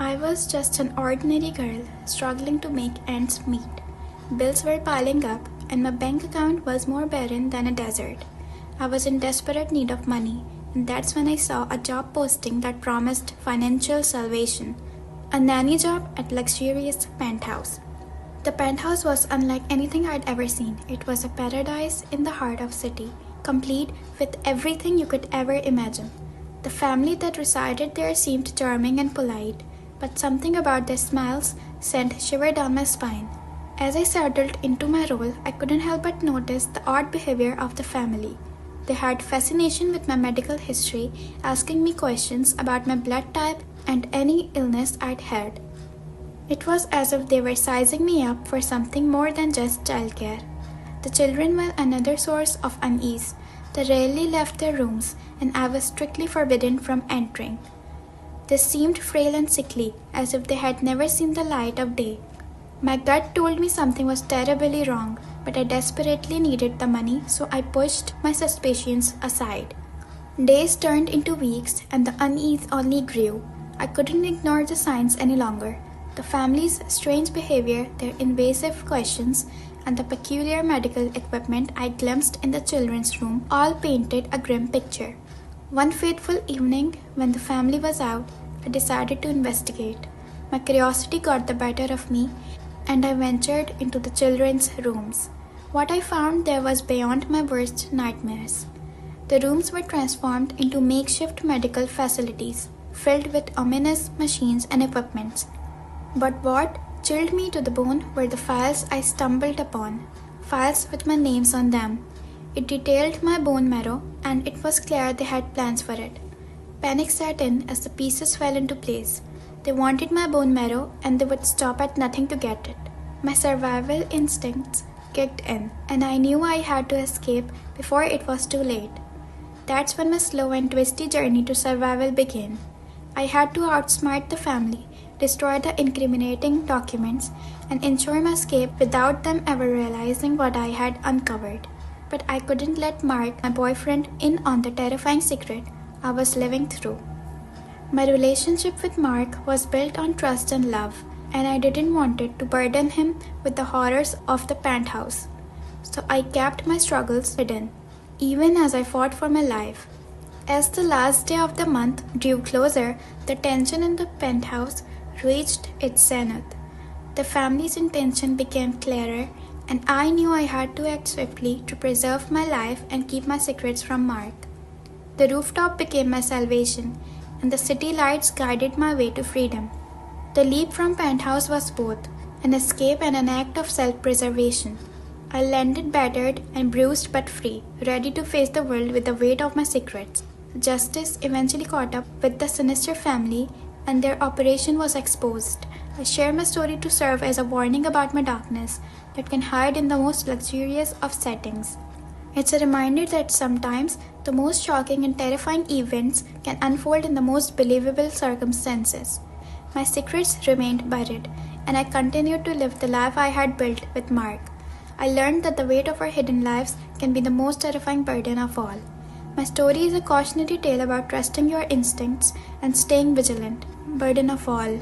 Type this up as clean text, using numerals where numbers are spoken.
I was just an ordinary girl struggling to make ends meet. Bills were piling up, and my bank account was more barren than a desert. I was in desperate need of money, and that's when I saw a job posting that promised financial salvation. A nanny job at luxurious penthouse. The penthouse was unlike anything I'd ever seen. It was a paradise in the heart of city, complete with everything you could ever imagine. The family that resided there seemed charming and polite, but something about their smiles sent shivers down my spine. As I settled into my role, I couldn't help but notice the odd behavior of the family. They had fascination with my medical history, asking me questions about my blood type and any illness I'd had. It was as if they were sizing me up for something more than just childcare. The children were another source of unease. They rarely left their rooms, and I was strictly forbidden from entering. They seemed frail and sickly, as if they had never seen the light of day. My gut told me something was terribly wrong, but I desperately needed the money, so I pushed my suspicions aside. Days turned into weeks, and the unease only grew. I couldn't ignore the signs any longer. The family's strange behavior, their invasive questions, and the peculiar medical equipment I glimpsed in the children's room all painted a grim picture. One fateful evening, when the family was out, I decided to investigate. My curiosity got the better of me, and I ventured into the children's rooms. What I found there was beyond my worst nightmares. The rooms were transformed into makeshift medical facilities, filled with ominous machines and equipments. But what chilled me to the bone were the files I stumbled upon, files with my names on them. It detailed my bone marrow, and it was clear they had plans for it. Panic set in as the pieces fell into place. They wanted my bone marrow, and they would stop at nothing to get it. My survival instincts kicked in, and I knew I had to escape before it was too late. That's when my slow and twisty journey to survival began. I had to outsmart the family, destroy the incriminating documents, and ensure my escape without them ever realizing what I had uncovered. But I couldn't let Mark, my boyfriend, in on the terrifying secret I was living through. My relationship with Mark was built on trust and love, and I didn't want it to burden him with the horrors of the penthouse. So I kept my struggles hidden, even as I fought for my life. As the last day of the month drew closer, the tension in the penthouse reached its zenith. The family's intention became clearer, and I knew I had to act swiftly to preserve my life and keep my secrets from Mark. The rooftop became my salvation, and the city lights guided my way to freedom. The leap from penthouse was both an escape and an act of self-preservation. I landed battered and bruised but free, ready to face the world with the weight of my secrets. Justice eventually caught up with the Sinister family, and their operation was exposed. I share my story to serve as a warning about my darkness that can hide in the most luxurious of settings. It's a reminder that sometimes the most shocking and terrifying events can unfold in the most believable circumstances. My secrets remained buried, and I continued to live the life I had built with Mark. I learned that the weight of our hidden lives can be the most terrifying burden of all. My story is a cautionary tale about trusting your instincts and staying vigilant. Burden of all.